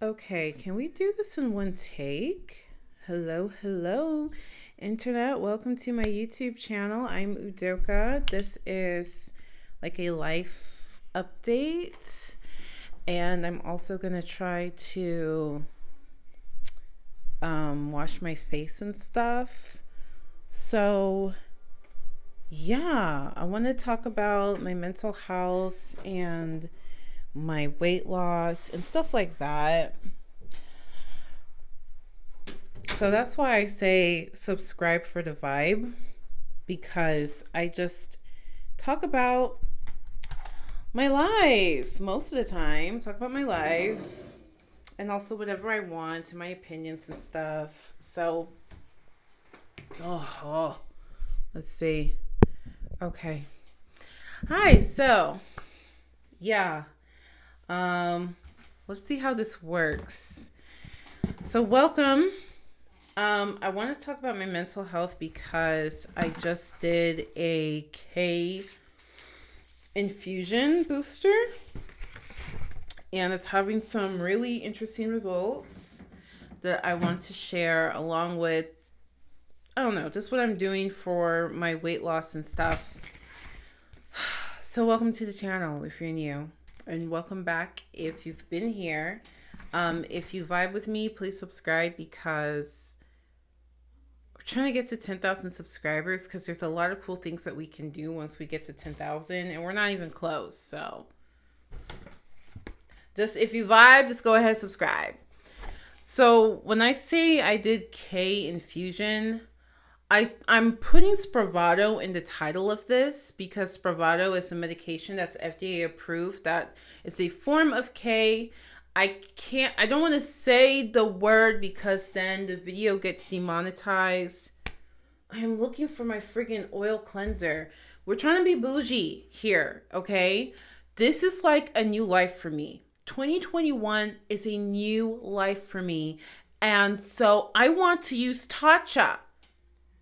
Okay, can we do this in one take? Hello, internet. Welcome to my YouTube channel. I'm Udoka. This is like a life update, and I'm also going to try to wash my face and stuff. So, yeah, I want to talk about my mental health and my weight loss and stuff like that. So that's why I say subscribe for the vibe, because I just talk about my life most of the time. Talk about my life and also whatever I want and my opinions and stuff. So, let's see. Okay. Hi. So, yeah. Let's see how this works. So, welcome. I want to talk about my mental health because I just did a K infusion booster and it's having some really interesting results that I want to share, along with, I don't know, just what I'm doing for my weight loss and stuff. So welcome to the channel if you're new, and welcome back if you've been here. If you vibe with me, please subscribe, because we're trying to get to 10,000 subscribers, because there's a lot of cool things that we can do once we get to 10,000, and we're not even close. So just, if you vibe, just go ahead and subscribe. So when I say I did K infusion, I'm putting Spravato in the title of this because Spravato is a medication that's FDA approved, that it's a form of K. I don't want to say the word because then the video gets demonetized. I am looking for my friggin' oil cleanser. We're trying to be bougie here, okay? This is like a new life for me. 2021 is a new life for me. And so I want to use Tatcha.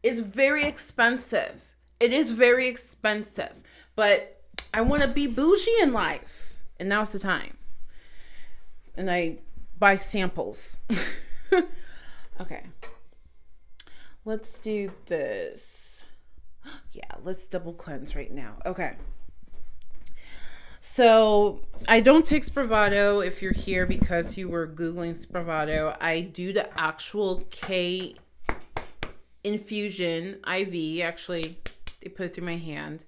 It's very expensive. It is very expensive. But I want to be bougie in life. And now's the time. And I buy samples. Okay. Let's do this. Yeah, let's double cleanse right now. Okay. So I don't take Spravato if you're here because you were Googling Spravato. I do the actual K infusion IV. Actually, they put it through my hand.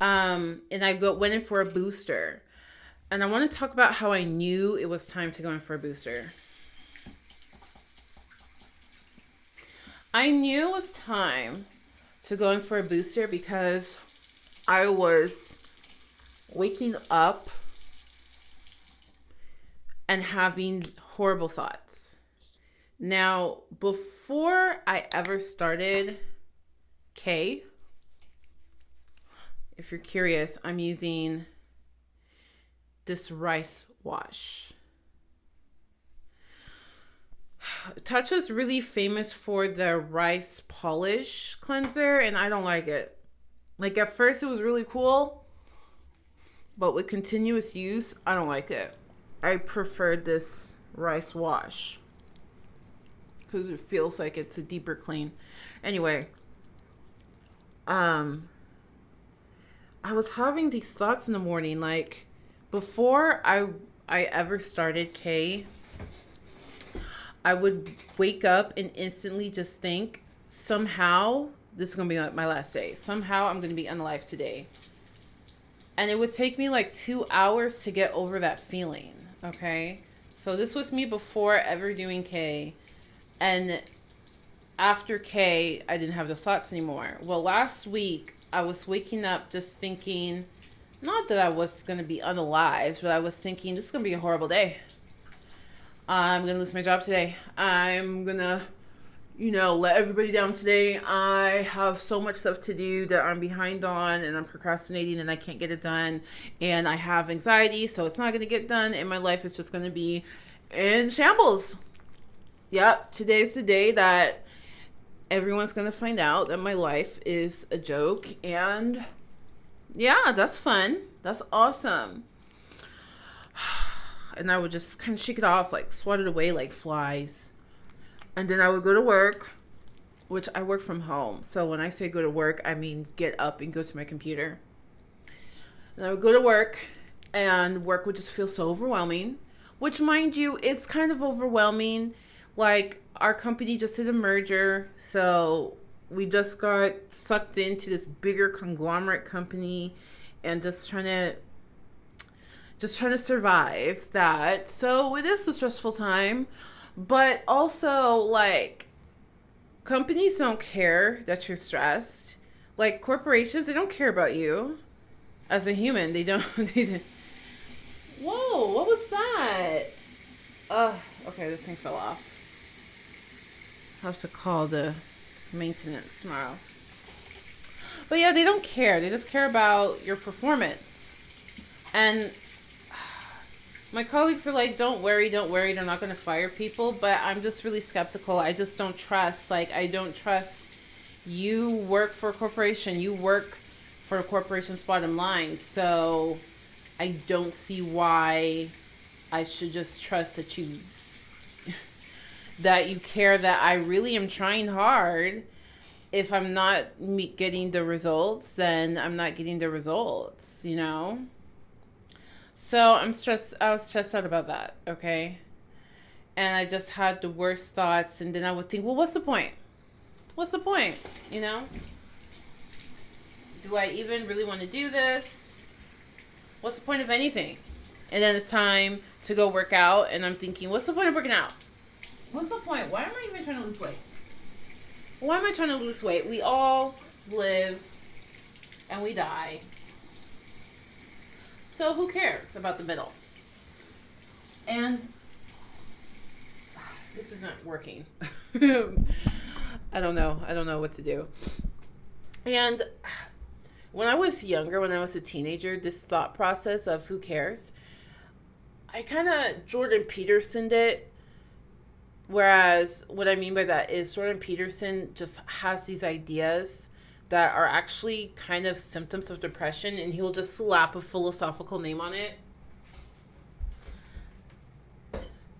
And I went in for a booster. And I want to talk about how I knew it was time to go in for a booster. I knew it was time to go in for a booster because I was waking up and having horrible thoughts. Now, before I ever started K, if you're curious, I'm using this rice wash. Tatcha is really famous for the rice polish cleanser, and I don't like it. Like, at first it was really cool, but with continuous use, I don't like it. I prefer this rice wash because it feels like it's a deeper clean. Anyway, I was having these thoughts in the morning, like, before I ever started K, I would wake up and instantly just think, somehow this is going to be my last day. Somehow I'm going to be unalive today. And it would take me like 2 hours to get over that feeling, okay? So this was me before ever doing K. And after K, I didn't have those thoughts anymore. Well, last week, I was waking up just thinking, not that I was going to be unalived, but I was thinking, this is going to be a horrible day. I'm going to lose my job today. I'm going to, let everybody down today. I have so much stuff to do that I'm behind on, and I'm procrastinating, and I can't get it done. And I have anxiety, so it's not going to get done, and my life is just going to be in shambles. Yep, today's the day that everyone's going to find out that my life is a joke. And yeah, that's fun. That's awesome. and I would just kind of shake it off, like swat it away like flies. And then I would go to work, which I work from home. So when I say go to work, I mean get up and go to my computer. And I would go to work, and work would just feel so overwhelming, which, mind you, it's kind of overwhelming. Like, our company just did a merger, so we just got sucked into this bigger conglomerate company, and just trying to survive that. So it is a stressful time, but also, like, companies don't care that you're stressed. Like, corporations, they don't care about you as a human. They don't. Whoa, what was that? Okay, this thing fell off. I'll have to call the maintenance tomorrow. But yeah, they don't care. They just care about your performance. And my colleagues are like, don't worry, they're not going to fire people. But I'm just really skeptical. I just don't trust. Like, I don't trust. You work for a corporation. You work for a corporation's bottom line. So I don't see why I should just trust that you care that I really am trying hard. If I'm not getting the results, then I'm not getting the results, you know? So I was stressed out about that, okay? And I just had the worst thoughts, and then I would think, well, what's the point? What's the point, you know? Do I even really want to do this? What's the point of anything? And then it's time to go work out, and I'm thinking, what's the point of working out? What's the point? Why am I even trying to lose weight? Why am I trying to lose weight? We all live and we die. So who cares about the middle? And this isn't working. I don't know what to do. And when I was younger, when I was a teenager, this thought process of who cares, I kind of Jordan Petersoned it. Whereas what I mean by that is Jordan Peterson just has these ideas that are actually kind of symptoms of depression, and he'll just slap a philosophical name on it.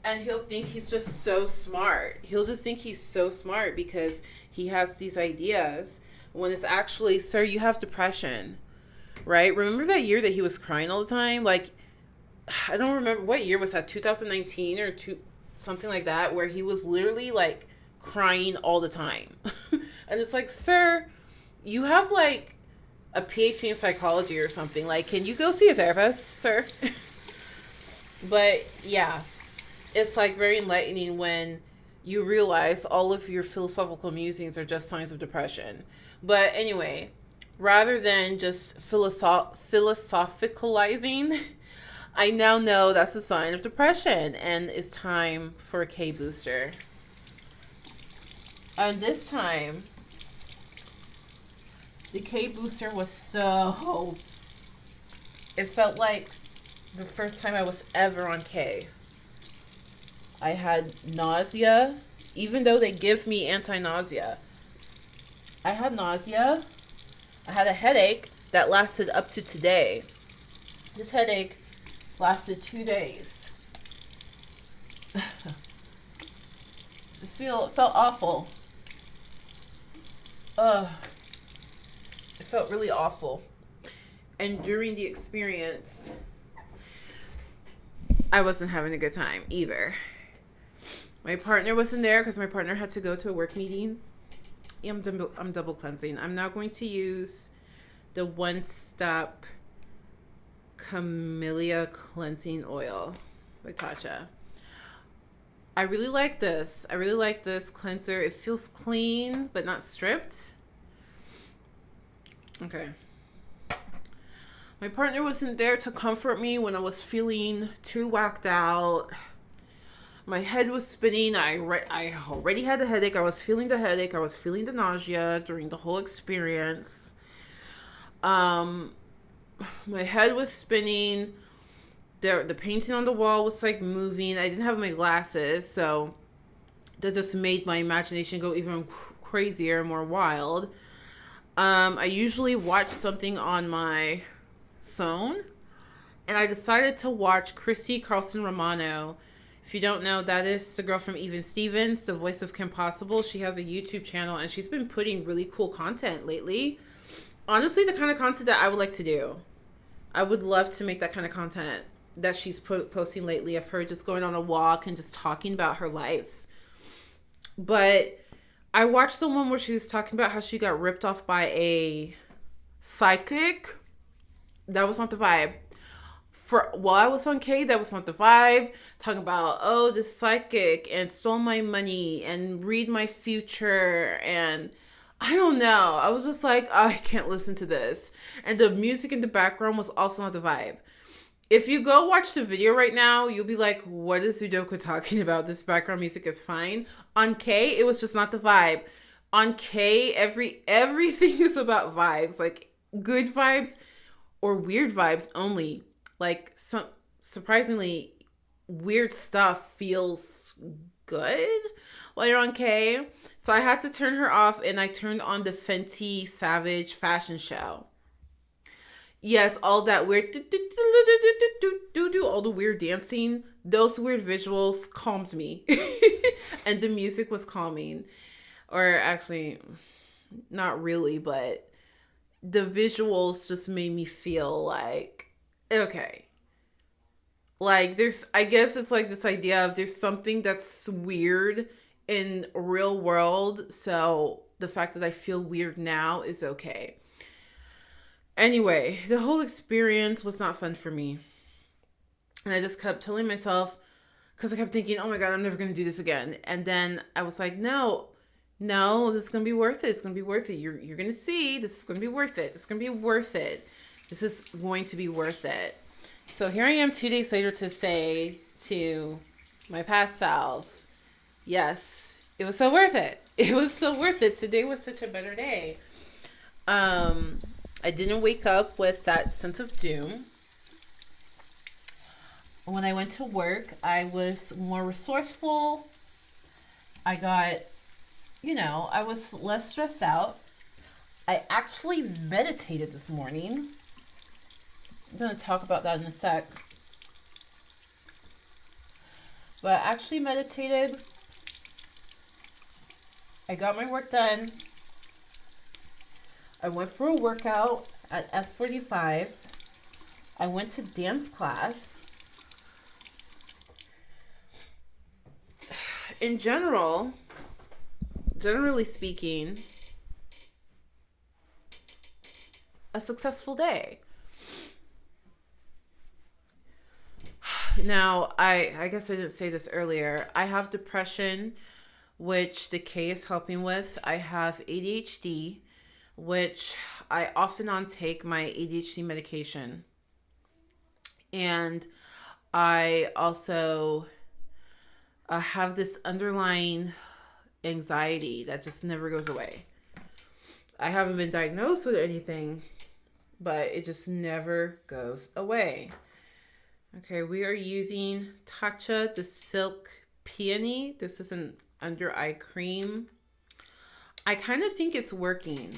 And he'll think he's just so smart. He'll just think he's so smart because he has these ideas, when it's actually, sir, you have depression, right? Remember that year that he was crying all the time? Like, I don't remember, what year was that, 2019 or something like that, where he was literally like crying all the time. And it's like, sir, you have like a PhD in psychology or something. Like, can you go see a therapist, sir? But yeah, it's like very enlightening when you realize all of your philosophical musings are just signs of depression. But anyway, rather than just philosophicalizing, I now know that's a sign of depression, and it's time for a K booster. And this time, the K booster was so, it felt like the first time I was ever on K. I had nausea, even though they give me anti-nausea. I had nausea. I had a headache that lasted up to today. This headache lasted 2 days. It felt awful. It felt really awful. And during the experience, I wasn't having a good time either. My partner wasn't there because my partner had to go to a work meeting. Yeah, I'm double cleansing. I'm now going to use the One Step Camellia Cleansing Oil by Tatcha. I really like this. I really like this cleanser. It feels clean, but not stripped. Okay. My partner wasn't there to comfort me when I was feeling too whacked out. My head was spinning. I already had a headache. I was feeling the headache. I was feeling the nausea during the whole experience. My head was spinning. The painting on the wall was like moving. I didn't have my glasses, so that just made my imagination go even crazier, more wild. I usually watch something on my phone, And I decided to watch Christy Carlson Romano. If you don't know, that is the girl from Even Stevens, the voice of Kim Possible. She has a YouTube channel, and she's been putting really cool content lately. Honestly, the kind of content that I would like to do. I would love to make that kind of content that she's posting lately of her just going on a walk and just talking about her life. But I watched the one where she was talking about how she got ripped off by a psychic. That was not the vibe. While I was on K, that was not the vibe. Talking about, oh, this psychic and stole my money and read my future. And I don't know. I was just like, oh, I can't listen to this. And the music in the background was also not the vibe. If you go watch the video right now, you'll be like, what is Udoka talking about? This background music is fine. On K, it was just not the vibe. On K, everything is about vibes. Like, good vibes or weird vibes only. Like, some surprisingly weird stuff feels good while you're on K. So I had to turn her off, and I turned on the Fenty Savage fashion show. Yes, all that weird all the weird dancing, those weird visuals calmed me. And the music was calming. Or actually, not really, but the visuals just made me feel like, okay. Like, I guess it's like this idea of there's something that's weird in real world, so the fact that I feel weird now is okay. Anyway, the whole experience was not fun for me. And I just kept telling myself, because I kept thinking, oh my God, I'm never going to do this again. And then I was like, no, this is going to be worth it. It's going to be worth it. You're going to see, this is going to be worth it. It's going to be worth it. This is going to be worth it. So here I am 2 days later to say to my past self, yes, it was so worth it. It was so worth it. Today was such a better day. I didn't wake up with that sense of doom. When I went to work, I was more resourceful. I got, I was less stressed out. I actually meditated this morning. I'm going to talk about that in a sec. But I actually meditated. I got my work done. I went for a workout at F45. I went to dance class. In generally speaking, a successful day. Now, I guess I didn't say this earlier. I have depression, which the K is helping with. I have ADHD, which I off and on take my ADHD medication. And I also have this underlying anxiety that just never goes away. I haven't been diagnosed with anything, but it just never goes away. Okay, we are using Tatcha, the Silk Peony. This is an under eye cream. I kind of think it's working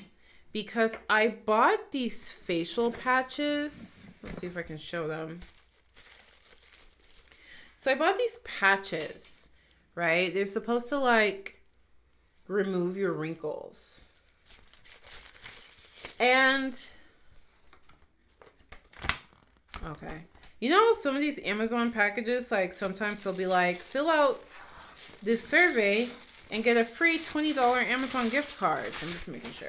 because I bought these facial patches. Let's see if I can show them. So I bought these patches, right? They're supposed to like remove your wrinkles. And, okay. You know, some of these Amazon packages, like sometimes they'll be like, fill out this survey and get a free $20 Amazon gift card. I'm just making sure.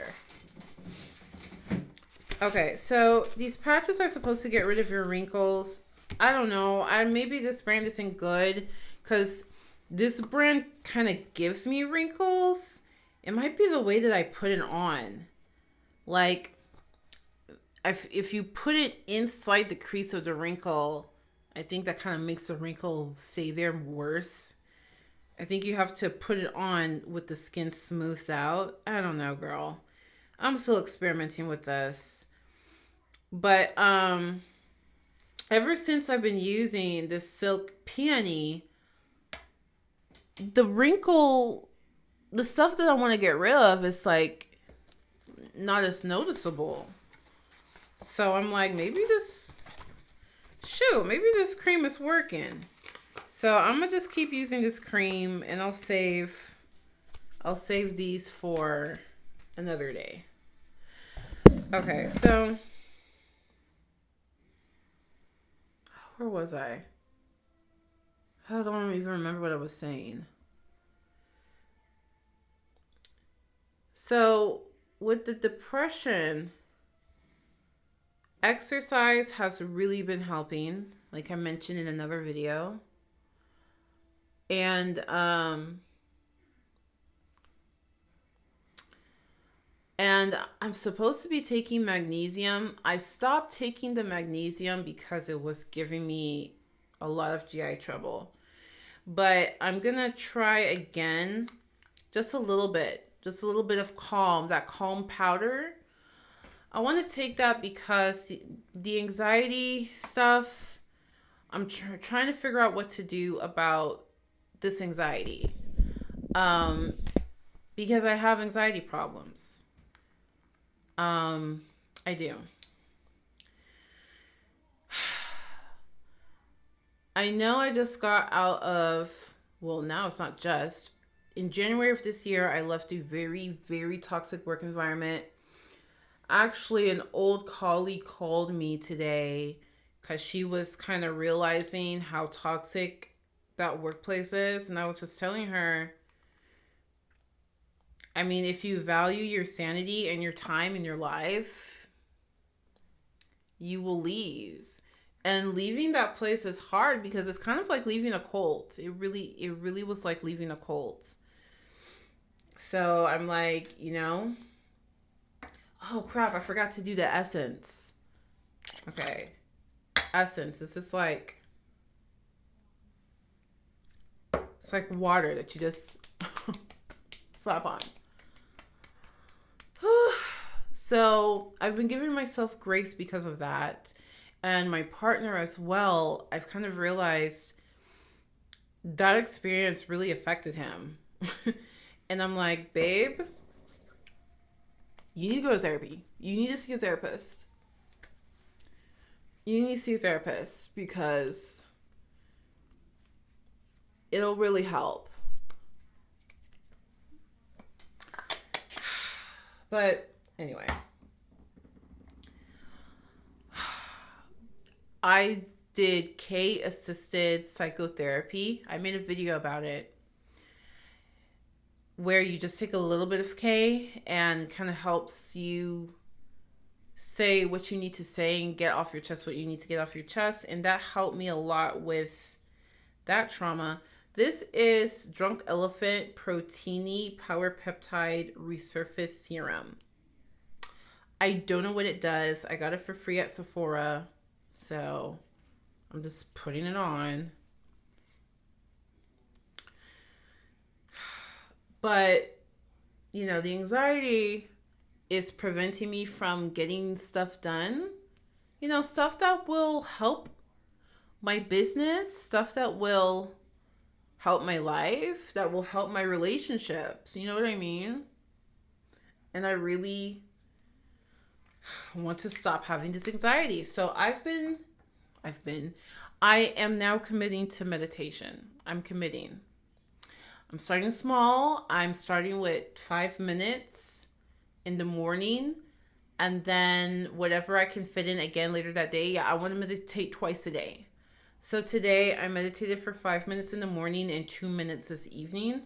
Okay, so these patches are supposed to get rid of your wrinkles. I don't know. Maybe this brand isn't good because this brand kind of gives me wrinkles. It might be the way that I put it on. Like, if you put it inside the crease of the wrinkle, I think that kind of makes the wrinkle stay there worse. I think you have to put it on with the skin smoothed out. I don't know, girl. I'm still experimenting with this. But ever since I've been using this Silk Peony, the stuff that I want to get rid of is like not as noticeable. So I'm like, maybe this shoot, maybe this cream is working. So I'm gonna just keep using this cream, and I'll save these for another day. Okay, so where was I? I don't even remember what I was saying. So with the depression, exercise has really been helping, like I mentioned in another video. And I'm supposed to be taking magnesium. I stopped taking the magnesium because it was giving me a lot of GI trouble. But I'm going to try again, just a little bit of Calm, that Calm powder. I want to take that because the anxiety stuff, I'm trying to figure out what to do about this anxiety. Because I have anxiety problems. I do. I know I just got out of, well, now it's not just. In January of this year, I left a very, very toxic work environment. Actually, an old colleague called me today because she was kind of realizing how toxic that workplace is. And I was just telling her, I mean, if you value your sanity and your time in your life, you will leave. And leaving that place is hard because it's kind of like leaving a cult. It really was like leaving a cult. So I'm like, oh crap, I forgot to do the essence. Okay. Essence. It's just like, it's like water that you just slap on. So I've been giving myself grace because of that. And my partner as well, I've kind of realized that experience really affected him. And I'm like, babe, you need to go to therapy. You need to see a therapist. You need to see a therapist because it'll really help. But anyway, I did K-assisted psychotherapy. I made a video about it where you just take a little bit of K and kind of helps you say what you need to say and get off your chest what you need to get off your chest. And that helped me a lot with that trauma. This is Drunk Elephant Protini Power Peptide Resurface Serum. I don't know what it does. I got it for free at Sephora. So I'm just putting it on. But, the anxiety is preventing me from getting stuff done. Stuff that will help my business, stuff that will help my life, that will help my relationships. You know what I mean? And I really want to stop having this anxiety. So I am now committing to meditation. I'm starting small. I'm starting with 5 minutes in the morning. And then whatever I can fit in again later that day. Yeah, I want to meditate twice a day. So today I meditated for 5 minutes in the morning and 2 minutes this evening.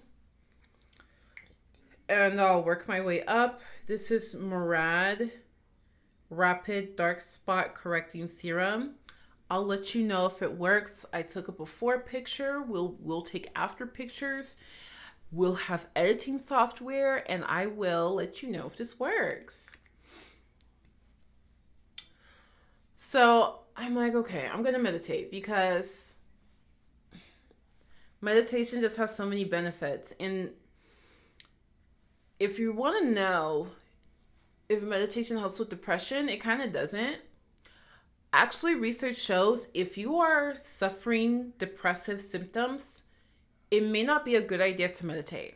And I'll work my way up. This is Murad Rapid Dark Spot Correcting Serum. I'll let you know if it works. I took a before picture. We'll take after pictures. We'll have editing software, and I will let you know if this works. So I'm like, okay, I'm going to meditate because meditation just has so many benefits. And if you want to know if meditation helps with depression, it kind of doesn't. Actually, research shows if you are suffering depressive symptoms, it may not be a good idea to meditate.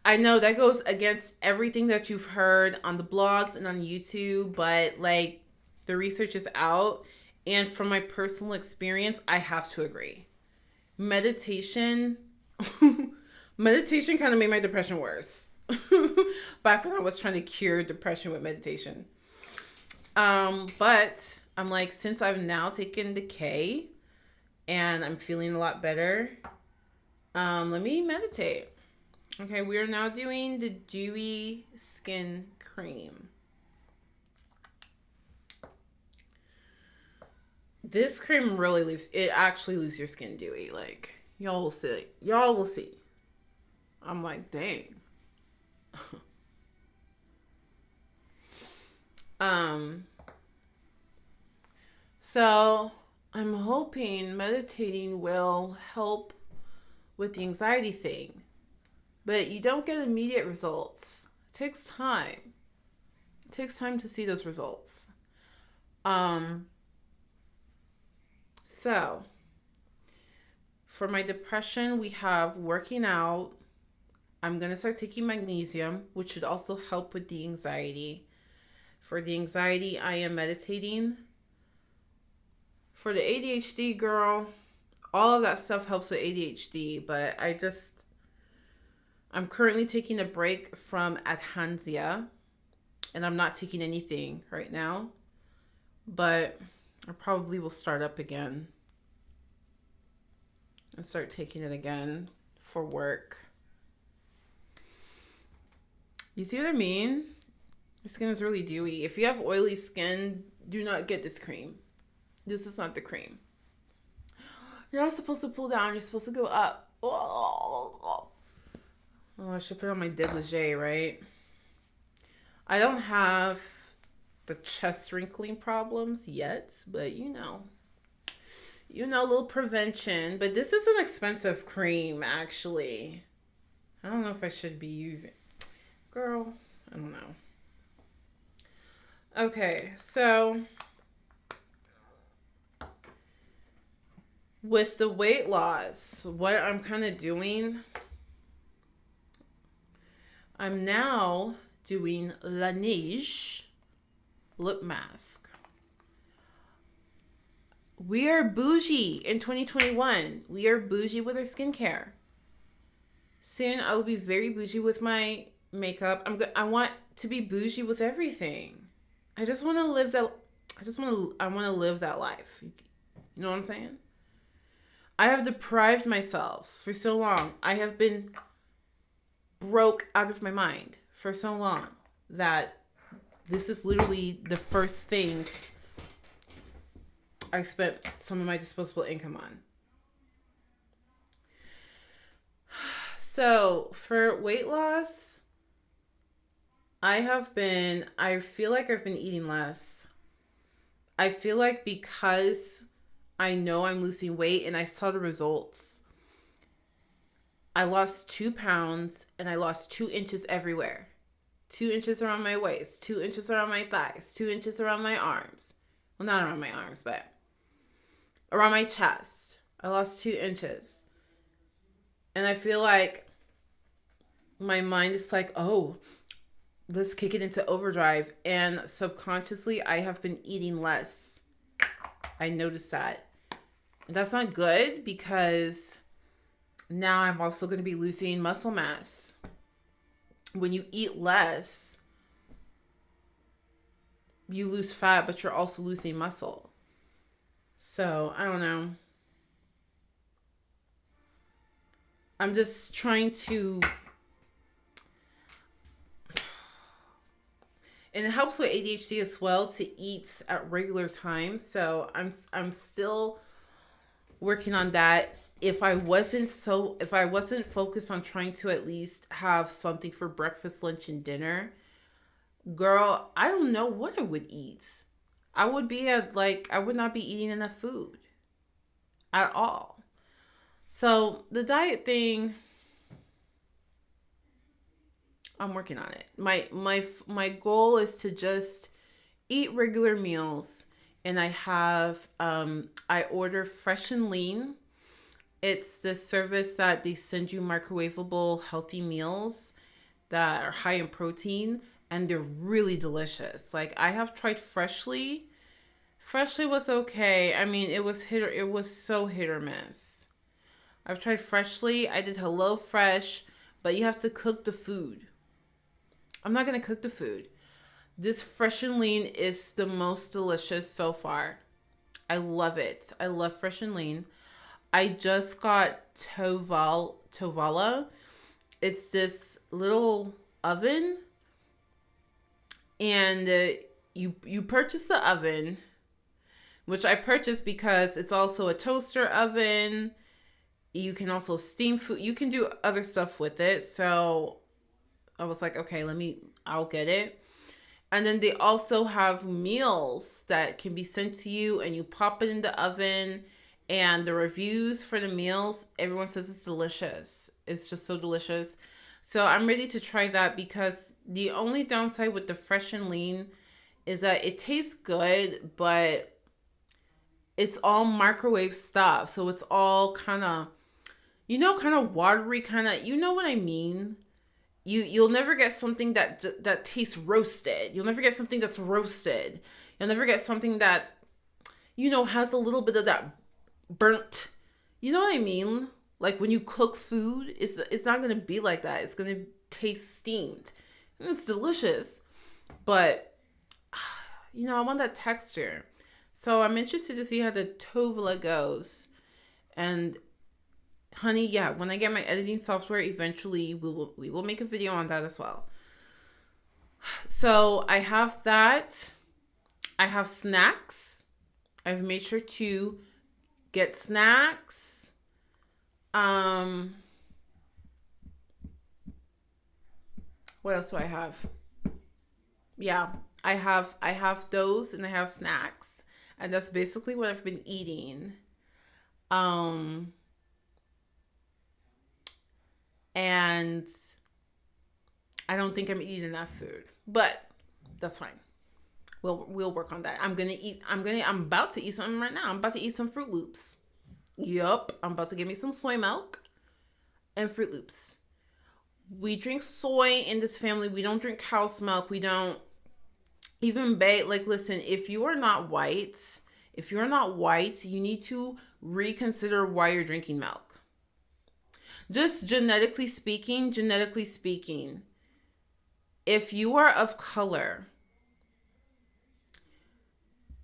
I know that goes against everything that you've heard on the blogs and on YouTube, but like the research is out And from my personal experience, I have to agree. Meditation, meditation kind of made my depression worse. Back when I was trying to cure depression with meditation. But I'm like, since I've now taken the K and I'm feeling a lot better, let me meditate. Okay, we are now doing the Dewy Skin Cream. This cream really actually leaves your skin dewy. Like, y'all will see. Y'all will see. I'm like, dang. So I'm hoping meditating will help with the anxiety thing. But you don't get immediate results. It takes time. It takes time to see those results. So for my depression, we have working out. I'm going to start taking magnesium, which should also help with the anxiety. For the anxiety, I am meditating. For the ADHD, girl, all of that stuff helps with ADHD, but I'm currently taking a break from Adhansia, and I'm not taking anything right now, but I probably will start up again and start taking it again for work. You see what I mean? Your skin is really dewy. If you have oily skin, do not get this cream. This is not the cream. You're not supposed to pull down. You're supposed to go up. Oh, I should put on my dégagé, right? I don't have the chest wrinkling problems yet, but you know, a little prevention. But this is an expensive cream, actually. I don't know if I should be using. Girl, I don't know. Okay, so with the weight loss, what I'm kind of doing, I'm now doing La Neige lip mask. We are bougie in 2021. We are bougie with our skincare. Soon I will be very bougie with my makeup. I want to be bougie with everything. I just want to live that. I want to live that life. You know what I'm saying? I have deprived myself for so long. I have been broke out of my mind for so long that this is literally the first thing I spent some of my disposable income on. So for weight loss, I feel like I've been eating less. I feel like because I know I'm losing weight and I saw the results, I lost 2 pounds and I lost 2 inches everywhere. 2 inches around my waist, 2 inches around my thighs, 2 inches around my arms. Well, not around my arms, but around my chest. I lost 2 inches. And I feel like my mind is like, oh, let's kick it into overdrive. And subconsciously, I have been eating less. I noticed that. And that's not good because now I'm also going to be losing muscle mass. When you eat less, you lose fat, but you're also losing muscle. So, I don't know. I'm just trying to... And it helps with ADHD as well to eat at regular times. So I'm still working on that. If I wasn't focused on trying to at least have something for breakfast, lunch, and dinner, girl, I don't know what I would eat. I would not be eating enough food at all. So the diet thing, I'm working on it. My goal is to just eat regular meals, and I order Fresh and Lean. It's the service that they send you microwavable healthy meals that are high in protein, and they're really delicious. Like, I have tried Freshly, Freshly was okay. I mean, it was so hit or miss. I've tried Freshly. I did Hello Fresh, but you have to cook the food. I'm not gonna cook the food. This Fresh and Lean is the most delicious so far. I love it. I love Fresh and Lean. I just got Tovala. It's this little oven, and you purchase the oven, which I purchased because it's also a toaster oven. You can also steam food. You can do other stuff with it. So I was like, okay, I'll get it. And then they also have meals that can be sent to you, and you pop it in the oven. And the reviews for the meals, everyone says it's delicious. It's just so delicious. So I'm ready to try that, because the only downside with the Fresh and Lean is that it tastes good, but it's all microwave stuff. So it's all kind of, kind of watery, kind of, you know what I mean? You'll never get something that tastes roasted. You'll never get something that's roasted. You'll never get something that, has a little bit of that burnt. You know what I mean? Like when you cook food, it's not going to be like that. It's going to taste steamed. And it's delicious. But, I want that texture. So I'm interested to see how the Tovala goes. And honey, yeah, when I get my editing software, eventually we will make a video on that as well. So I have that. I have snacks. I've made sure to get snacks. What else do I have? Yeah, I have those, and I have snacks. And that's basically what I've been eating. And I don't think I'm eating enough food, but that's fine. We'll work on that. I'm about to eat something right now. I'm about to eat some Fruit Loops. Yup. I'm about to get me some soy milk and Fruit Loops. We drink soy in this family. We don't drink cow's milk. We don't even bake. Like, listen, if you are not white, you need to reconsider why you're drinking milk. Just genetically speaking, if you are of color,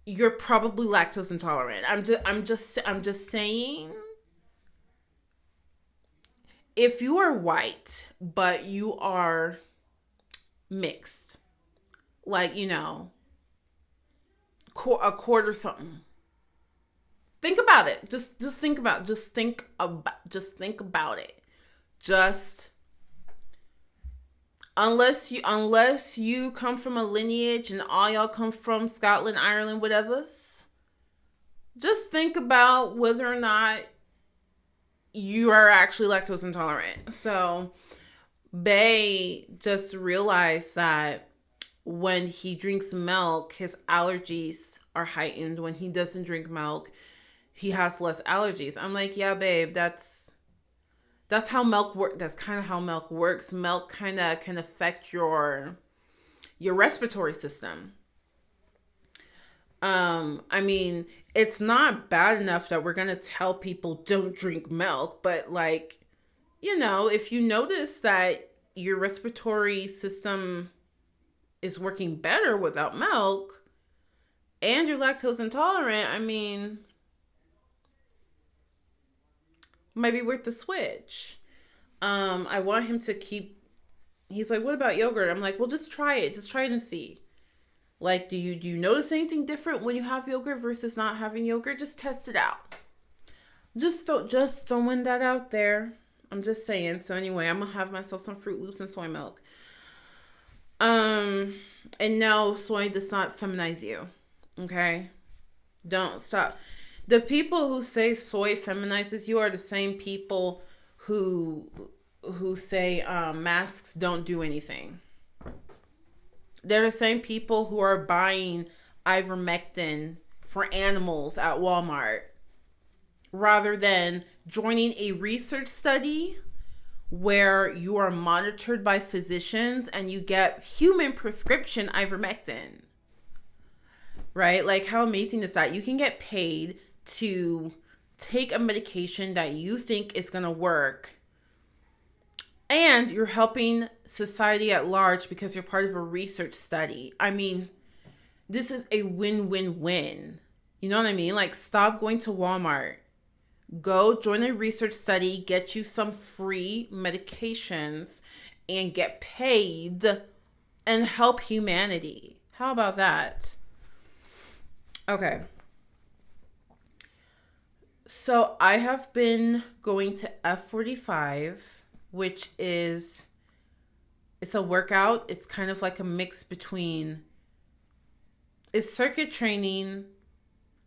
you're probably lactose intolerant. I'm just saying. If you are white, but you are mixed, like, a quarter something. Think about it. Just think about it. Unless you come from a lineage and all y'all come from Scotland, Ireland, whatever, just think about whether or not you are actually lactose intolerant. So Bay just realized that when he drinks milk, his allergies are heightened. When he doesn't drink milk, he has less allergies. I'm like, yeah, babe, that's how milk works. That's kind of how milk works. Milk kind of can affect your respiratory system. I mean, it's not bad enough that we're going to tell people don't drink milk, but like, if you notice that your respiratory system is working better without milk and you're lactose intolerant, I mean, might be worth the switch. I want him to keep, he's like, what about yogurt? I'm like, well, just try it and see. Like, do you notice anything different when you have yogurt versus not having yogurt? Just test it out. Just throwing that out there. I'm just saying. So anyway, I'm gonna have myself some Fruit Loops and soy milk. And no, soy does not feminize you. Okay? Don't stop. The people who say soy feminizes you are the same people who say masks don't do anything. They're the same people who are buying ivermectin for animals at Walmart rather than joining a research study where you are monitored by physicians and you get human prescription ivermectin. right? Like, how amazing is that? You can get paid to take a medication that you think is going to work, and you're helping society at large because you're part of a research study. I mean, this is a win-win-win. You know what I mean? Like, stop going to Walmart. Go join a research study, get you some free medications, and get paid and help humanity. How about that? Okay. So I have been going to F45, which is, it's a workout. It's kind of like a mix between, it's circuit training.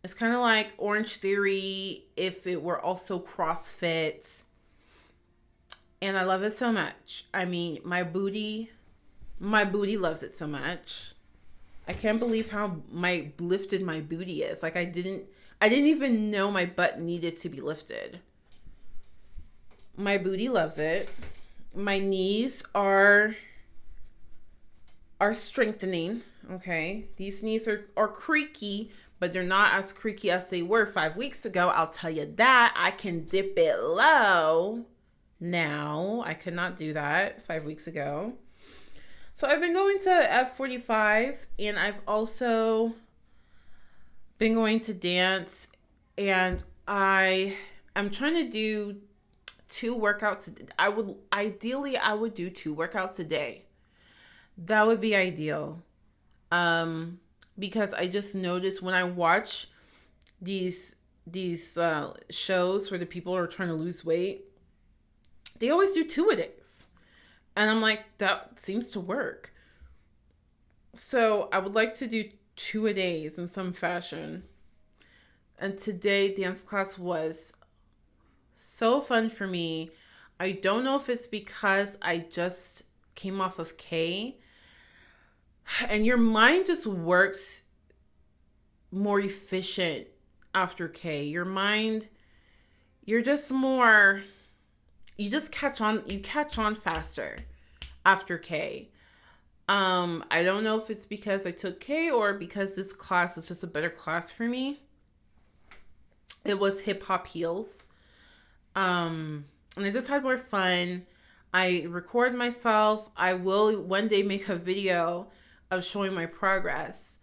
It's kind of like Orange Theory if it were also CrossFit. And I love it so much. I mean, my booty loves it so much. I can't believe how lifted my booty is. Like, I didn't even know my butt needed to be lifted. My booty loves it. My knees are strengthening. Okay. These knees are creaky, but they're not as creaky as they were 5 weeks ago. I'll tell you that. I can dip it low now. I could not do that 5 weeks ago. So I've been going to F45, and I've also been going to dance, and I'm trying to do 2 workouts. I would do 2 workouts a day. That would be ideal. Because I just noticed when I watch these shows where the people are trying to lose weight, they always do 2-a-days. And I'm like, that seems to work. So I would like to do 2-a-days in some fashion. And today, dance class was so fun for me. I don't know if it's because I just came off of K, and your mind just works more efficient after K. Your mind, you're just more, you catch on faster after K. I don't know if it's because I took K or because this class is just a better class for me. It was hip hop heels. And I just had more fun. I record myself. I will one day make a video of showing my progress,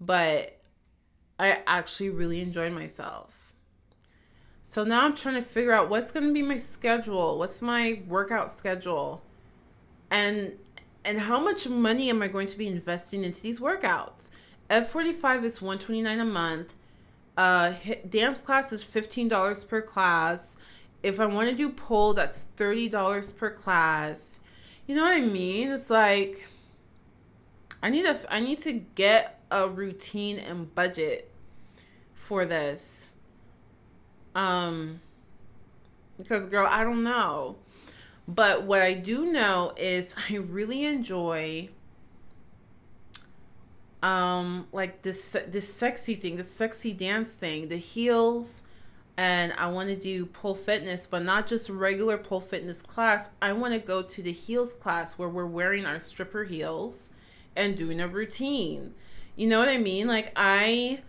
but I actually really enjoyed myself. So now I'm trying to figure out what's going to be my schedule. What's my workout schedule? And how much money am I going to be investing into these workouts? F45 is $129 a month. Dance class is $15 per class. If I want to do pole, that's $30 per class. You know what I mean? It's like, I need to get a routine and budget for this. Because girl, I don't know. But what I do know is I really enjoy like this sexy thing, the sexy dance thing, the heels. And I want to do pole fitness, but not just regular pole fitness class. I want to go to the heels class where we're wearing our stripper heels and doing a routine. You know what I mean? Like, I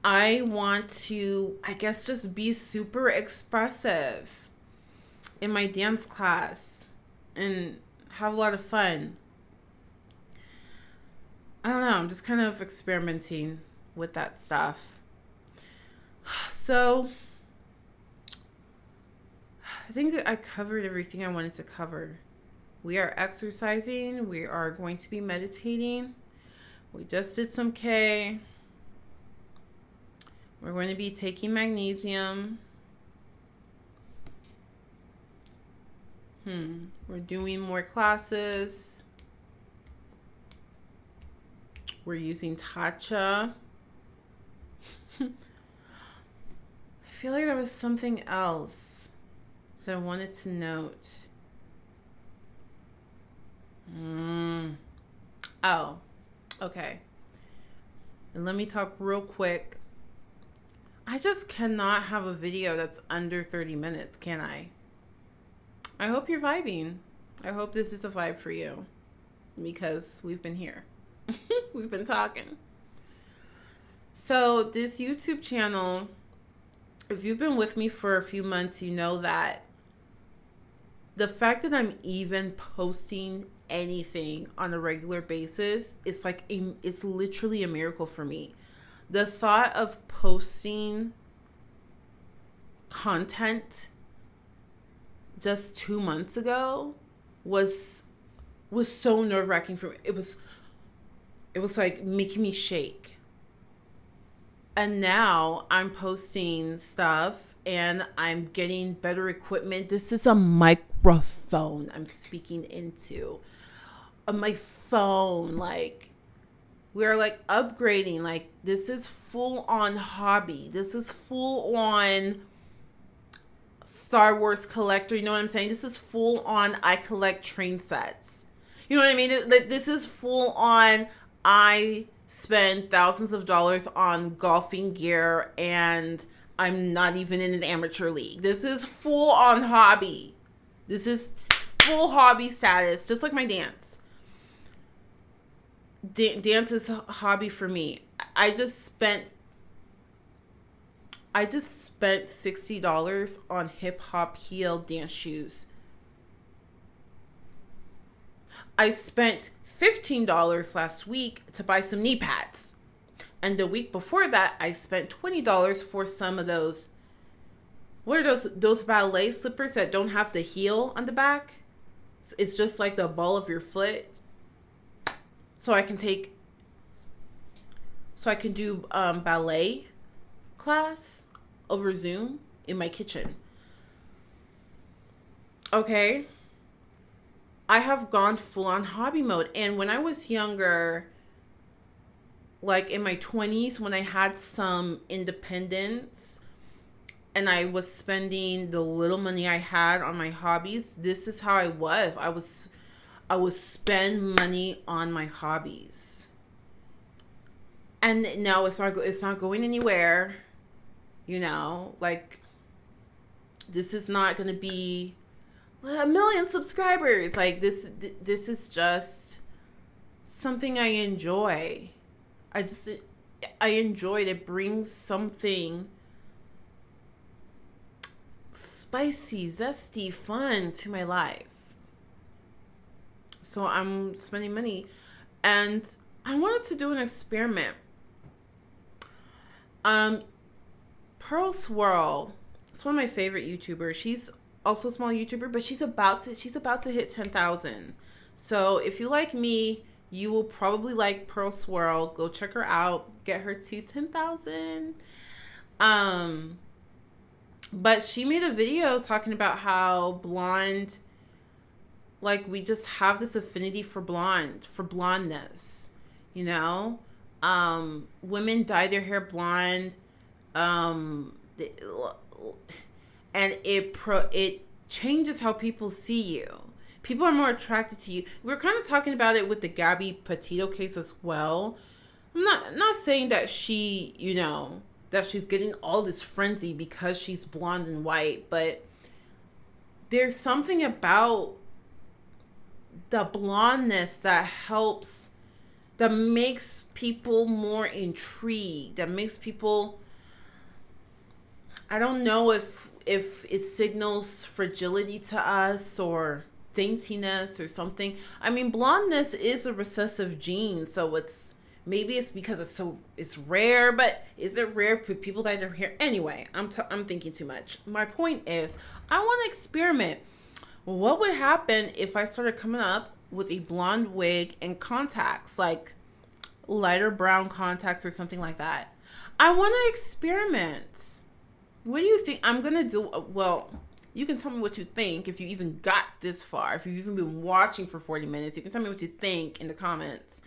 want to, I guess, just be super expressive in my dance class and have a lot of fun. I don't know. I'm just kind of experimenting with that stuff. So I think that I covered everything I wanted to cover. We are exercising. We are going to be meditating. We just did some K. We're going to be taking magnesium. We're doing more classes. We're using Tatcha. I feel like there was something else that I wanted to note. Oh, okay. And let me talk real quick. I just cannot have a video that's under 30 minutes, can I? I hope you're vibing. I hope this is a vibe for you, because we've been here. We've been talking. So this YouTube channel, if you've been with me for a few months, you know that the fact that I'm even posting anything on a regular basis, it's literally a miracle for me. The thought of posting content just 2 months ago was so nerve-wracking for me. It was like making me shake. And now I'm posting stuff and I'm getting better equipment. This is a microphone I'm speaking into. My phone, like, we're like upgrading. Like, this is full on hobby. This is full on Star Wars collector. You know what I'm saying? This is full on I collect train sets. You know what I mean? This is full on I spend thousands of dollars on golfing gear and I'm not even in an amateur league. This is full on hobby. This is full hobby status, just like my dance. Dance is a hobby for me. I just spent $60 on hip hop heel dance shoes. I spent $15 last week to buy some knee pads. And the week before that, I spent $20 for some of those. What are those ballet slippers that don't have the heel on the back? It's just like the ball of your foot. So I can do ballet class over Zoom in my kitchen. Okay. I have gone full on hobby mode. And when I was younger, like in my 20s, when I had some independence and I was spending the little money I had on my hobbies, this is how I was. I would spend money on my hobbies. And now it's not going anywhere. You know, like, this is not going to be 1 million subscribers. Like, this is just something I enjoy. I enjoy it. It brings something spicy, zesty, fun to my life. So I'm spending money. And I wanted to do an experiment. Pearl Swirl, it's one of my favorite YouTubers. She's also a small YouTuber, but she's about to hit 10,000. So if you like me, you will probably like Pearl Swirl. Go check her out. Get her to 10,000. But she made a video talking about how blonde, like, we just have this affinity for blondness, you know? Women dye their hair blonde, and it changes how people see you. People are more attracted to you. We're kind of talking about it with the Gabby Petito case as well. I'm not saying that she, you know, that she's getting all this frenzy because she's blonde and white, but there's something about the blondness that makes people more intrigued, that makes people, I don't know if it signals fragility to us or daintiness or something. I mean, blondness is a recessive gene, so maybe it's because it's rare, but is it rare for people that are here? Anyway, I'm thinking too much. My point is, I want to experiment. What would happen if I started coming up with a blonde wig and contacts, like lighter brown contacts or something like that? I want to experiment. What do you think I'm going to do? Well, you can tell me what you think if you even got this far. If you've even been watching for 40 minutes, you can tell me what you think in the comments.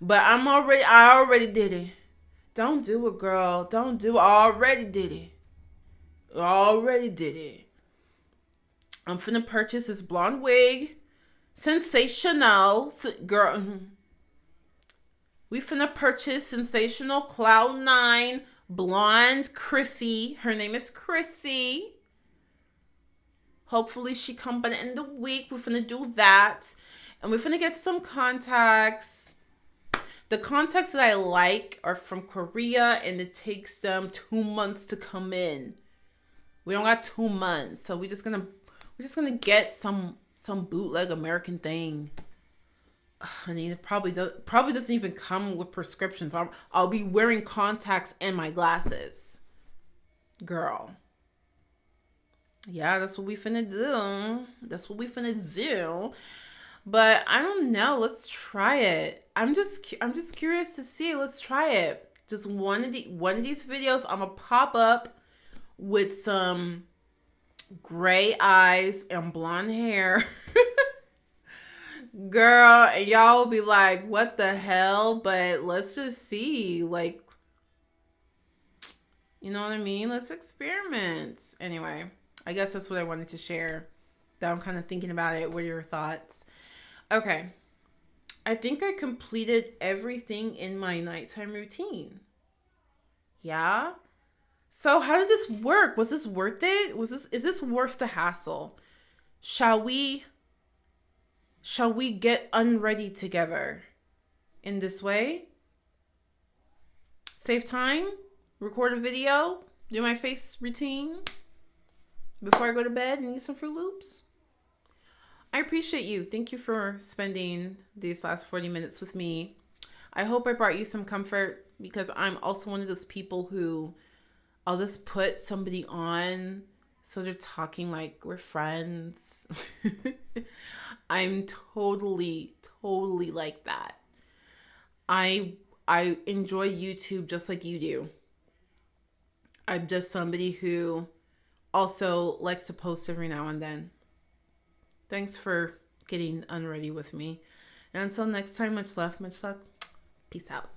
But I already did it. Don't do it, girl. Don't do it. I already did it. I'm finna purchase this blonde wig. Sensational. Girl. We finna purchase sensational Cloud9 blonde Chrissy. Her name is Chrissy. Hopefully she come by the end of the week. We're finna do that. And we're finna get some contacts. The contacts that I like are from Korea, and it takes them 2 months to come in. We don't got 2 months, so we're just gonna get some bootleg American thing. Honey, it probably doesn't even come with prescriptions. I'll be wearing contacts and my glasses, girl. Yeah, that's what we finna do. That's what we finna do. But I don't know. Let's try it. I'm just curious to see. Let's try it. Just one of these videos, I'm gonna pop up with some gray eyes and blonde hair. Girl, and y'all will be like, what the hell? But let's just see. Like, you know what I mean? Let's experiment. Anyway, I guess that's what I wanted to share. That I'm kind of thinking about it. What are your thoughts? Okay. I think I completed everything in my nighttime routine. Yeah? So how did this work? Was this worth it? Is this worth the hassle? Shall we get unready together in this way? Save time? Record a video? Do my face routine before I go to bed and eat some Fruit Loops? I appreciate you. Thank you for spending these last 40 minutes with me. I hope I brought you some comfort, because I'm also one of those people who I'll just put somebody on so they're talking like we're friends. I'm totally like that. I enjoy YouTube just like you do. I'm just somebody who also likes to post every now and then. Thanks for getting unready with me. And until next time, much love, much luck. Peace out.